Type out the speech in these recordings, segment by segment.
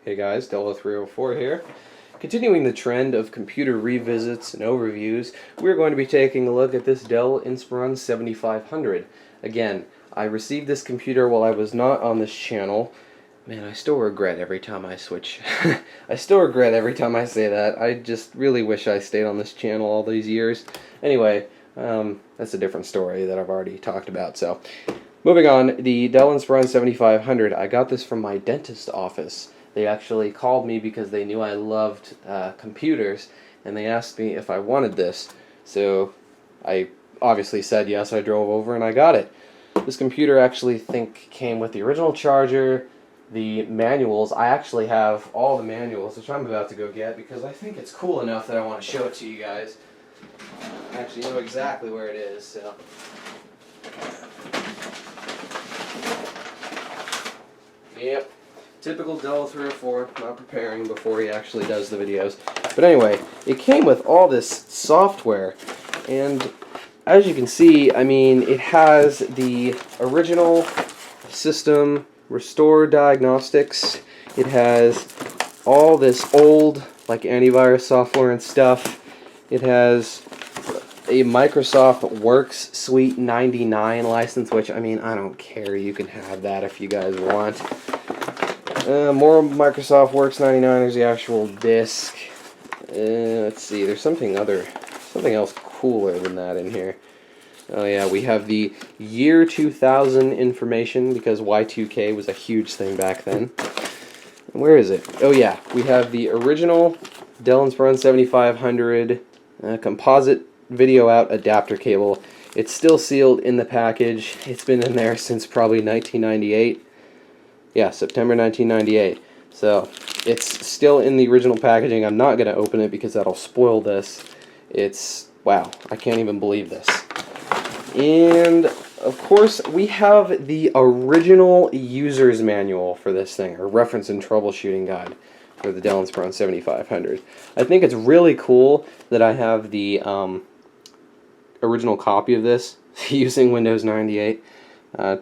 Hey guys, Dell 304 here. Continuing the trend of computer revisits and overviews, we're going to be taking a look at this Dell Inspiron 7500. Again, I received this computer while I was not on this channel. Man, I still regret every time I switch. I still regret every time I say that. I just really wish I stayed on this channel all these years. Anyway, that's a different story that I've already talked about. So, moving on, the Dell Inspiron 7500. I got this from my dentist office. They actually called me because they knew I loved computers, and they asked me if I wanted this. So I obviously said yes. I drove over and I got it. This computer actually came with the original charger, the manuals. I actually have all the manuals, which I'm about to go get because I think it's cool enough that I want to show it to you guys. I actually know exactly where it is. So. Yep. Typical Dell 304, not preparing before he actually does the videos. But anyway, it came with all this software, and as you can see, I mean, it has the original system, Restore Diagnostics. It has all this old, like, antivirus software and stuff. It has a Microsoft Works Suite 99 license, which, I mean, I don't care. You can have that if you guys want. More Microsoft Works 99. There's the actual disk. Let's see. There's something else cooler than that in here. Oh yeah, we have the year 2000 information because Y2K was a huge thing back then. Where is it? Oh yeah, we have the original Dell Inspiron 7500 composite video out adapter cable. It's still sealed in the package. It's been in there since probably 1998. Yeah, September 1998. So, it's still in the original packaging. I'm not going to open it because that'll spoil this. Wow, I can't even believe this. And, of course, we have the original user's manual for this thing, or reference and troubleshooting guide for the Dell Inspiron 7500. I think it's really cool that I have the original copy of this using Windows 98.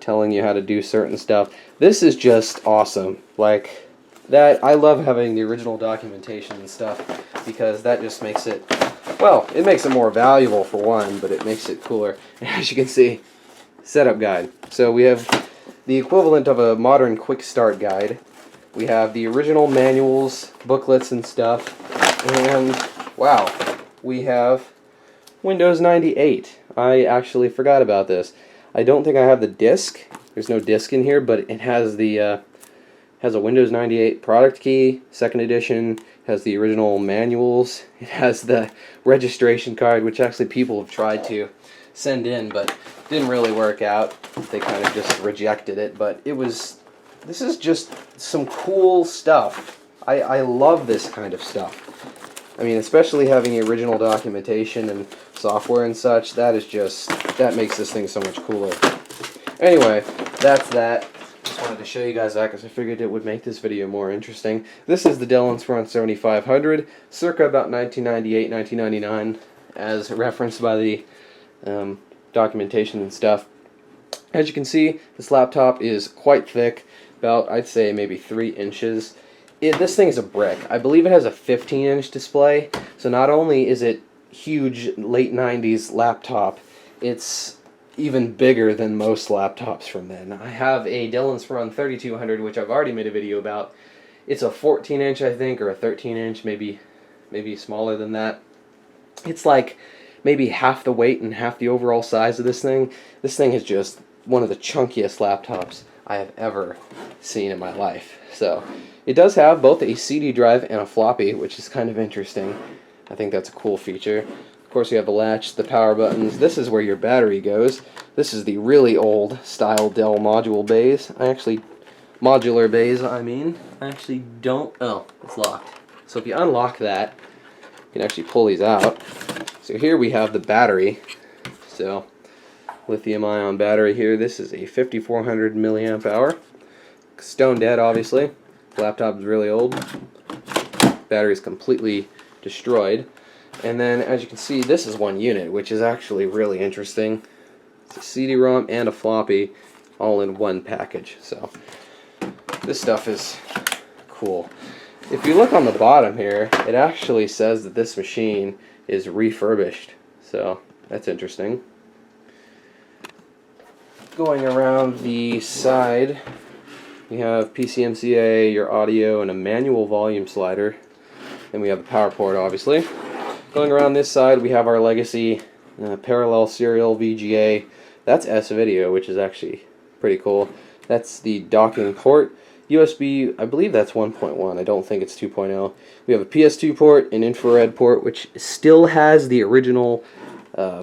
Telling you how to do certain stuff. This is just awesome. Like, that, I love having the original documentation and stuff because that just makes it, well, it makes it more valuable for one, but it makes it cooler. As you can see, setup guide. So we have the equivalent of a modern quick start guide. We have the original manuals, booklets and stuff, and wow, we have Windows 98. I actually forgot about this. I don't think I have the disc. There's no disc in here, but it has the has a Windows 98 product key, second edition. Has the original manuals. It has the registration card, which actually people have tried to send in, but didn't really work out. They kind of just rejected it. But this is just some cool stuff. I love this kind of stuff. I mean, especially having the original documentation and software and such, that makes this thing so much cooler. Anyway, that's that. Just wanted to show you guys that because I figured it would make this video more interesting. This is the Dell Inspiron 7500, circa about 1998, 1999, as referenced by the documentation and stuff. As you can see, this laptop is quite thick, about, I'd say, maybe 3 inches. This thing is a brick. I believe it has a 15-inch display, so not only is it huge late 90s laptop, it's even bigger than most laptops from then. I have a Dell Inspiron 3200, which I've already made a video about. It's a 14-inch, I think, or a 13-inch, maybe smaller than that. It's like maybe half the weight and half the overall size of this thing. This thing is just one of the chunkiest laptops I have ever seen in my life. So, it does have both a CD drive and a floppy, which is kind of interesting. I think that's a cool feature. Of course, you have the latch, the power buttons. This is where your battery goes. This is the really old style Dell module bays. Modular bays, I mean. I actually don't, oh, it's locked. So if you unlock that, you can actually pull these out. So here we have the battery. So, lithium ion battery here. This is a 5400 milliamp hour. Stone dead, obviously. Laptop is really old. Battery is completely destroyed. And then, as you can see, this is one unit, which is actually really interesting. It's a CD-ROM and a floppy all in one package. So, this stuff is cool. If you look on the bottom here, it actually says that this machine is refurbished. So that's interesting. Going around the side, we have PCMCA, your audio, and a manual volume slider. Then we have the power port, obviously. Going around this side, we have our legacy parallel serial VGA. That's S-Video, which is actually pretty cool. That's the docking port. USB, I believe that's 1.1. I don't think it's 2.0. We have a PS2 port, an infrared port, which still has the original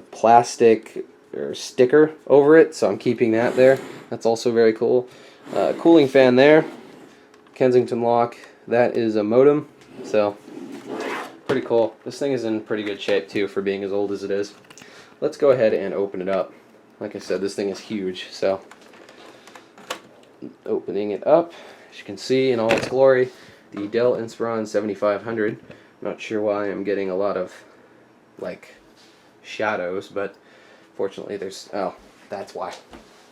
plastic or sticker over it, so I'm keeping that there. That's also very cool. Cooling fan there. Kensington lock. That is a modem, so pretty cool. This thing is in pretty good shape too for being as old as it is. Let's go ahead and open it up. Like I said, this thing is huge, so opening it up, as you can see in all its glory, the Dell Inspiron 7500. I'm not sure why I'm getting a lot of like shadows, but fortunately there's, oh, that's why,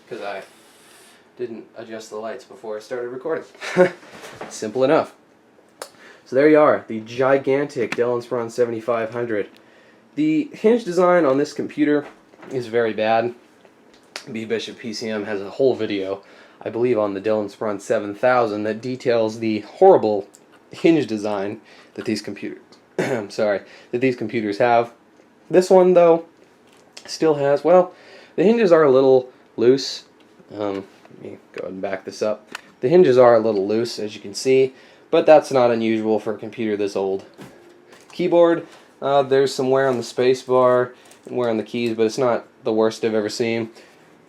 because I didn't adjust the lights before I started recording. Simple enough. So there you are, the gigantic Dell Inspiron 7500. The hinge design on this computer is very bad. B Bishop PCM has a whole video, I believe, on the Dell Inspiron 7000 that details the horrible hinge design that these computers have. This one, though, still has, well, the hinges are a little loose. Let me go ahead and back this up. The hinges are a little loose, as you can see, but that's not unusual for a computer this old. Keyboard, there's some wear on the space bar and wear on the keys, but it's not the worst I've ever seen.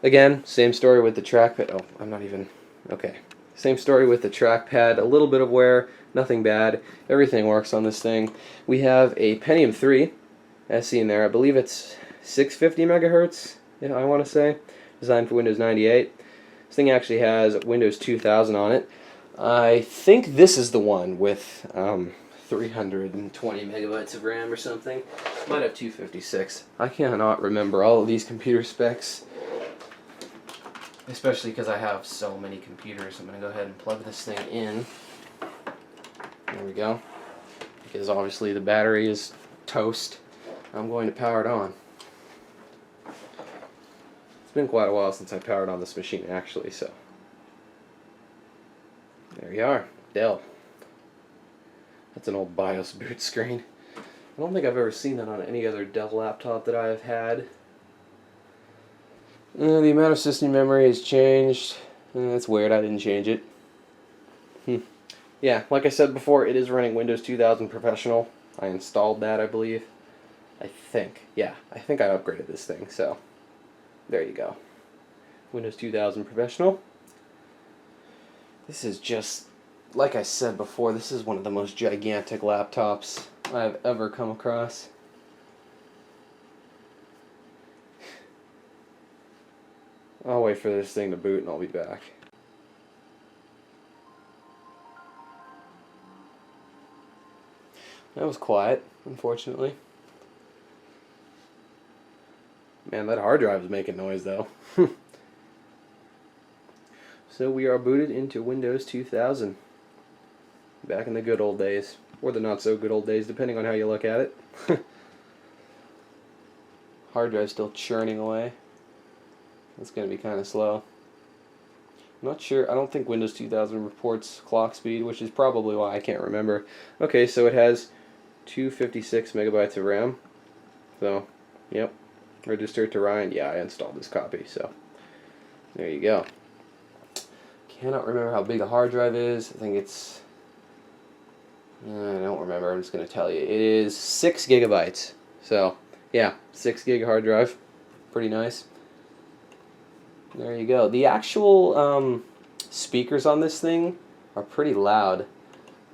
Again, same story with the trackpad. Oh, I'm not even, okay. Same story with the trackpad, a little bit of wear, nothing bad. Everything works on this thing. We have a Pentium 3 SE in there. I believe it's 650 megahertz, I want to say. Designed for Windows 98. This thing actually has Windows 2000 on it. I think this is the one with 320 megabytes of RAM or something. Might have 256. I cannot remember all of these computer specs, especially because I have so many computers. I'm going to go ahead and plug this thing in. There we go. Because obviously the battery is toast. I'm going to power it on. It's been quite a while since I powered on this machine, actually, so there you are, Dell. That's an old BIOS boot screen. I don't think I've ever seen that on any other Dell laptop that I have had. The amount of system memory has changed. That's weird, I didn't change it. Yeah, like I said before, it is running Windows 2000 Professional. I installed that, I believe. I think. Yeah, I think I upgraded this thing, so there you go. Windows 2000 Professional. This is just, like I said before, this is one of the most gigantic laptops I've ever come across. I'll wait for this thing to boot and I'll be back. That was quiet, unfortunately. Man, that hard drive is making noise though. So we are booted into Windows 2000. Back in the good old days. Or the not so good old days, depending on how you look at it. Hard drive still churning away. That's going to be kind of slow. I'm not sure. I don't think Windows 2000 reports clock speed, which is probably why I can't remember. Okay, so it has 256 megabytes of RAM. So, yep. Register to Ryan. Yeah, I installed this copy, so there you go. Cannot remember how big the hard drive is. I think it's, I don't remember. I'm just going to tell you. It is 6 gigabytes. So, yeah, 6 gig hard drive. Pretty nice. There you go. The actual speakers on this thing are pretty loud.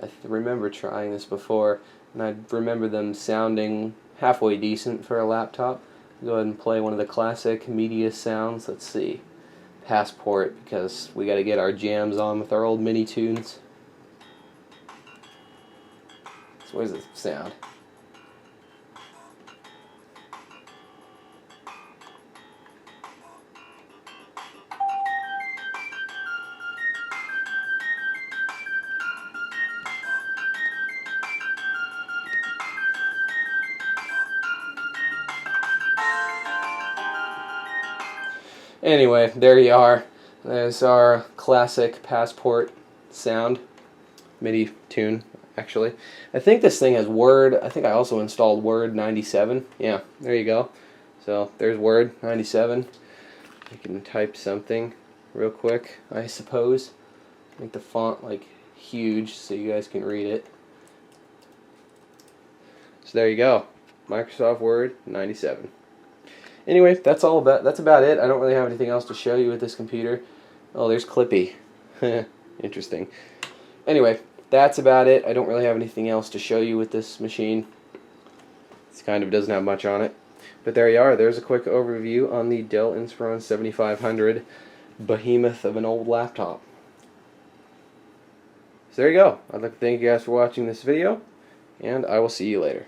I remember trying this before, and I remember them sounding halfway decent for a laptop. Go ahead and play one of the classic media sounds. Let's see. Passport, because we got to get our jams on with our old mini tunes. So where's the sound? Anyway, there you are. There's our classic Passport sound. MIDI tune, actually. I think this thing has Word. I think I also installed Word 97. Yeah, there you go. So there's Word 97. I can type something real quick, I suppose. Make the font like huge so you guys can read it. So there you go. Microsoft Word 97. Anyway, that's about it. I don't really have anything else to show you with this computer. Oh, there's Clippy. Interesting. Anyway, that's about it. I don't really have anything else to show you with this machine. It kind of doesn't have much on it. But there you are. There's a quick overview on the Dell Inspiron 7500 behemoth of an old laptop. So there you go. I'd like to thank you guys for watching this video, and I will see you later.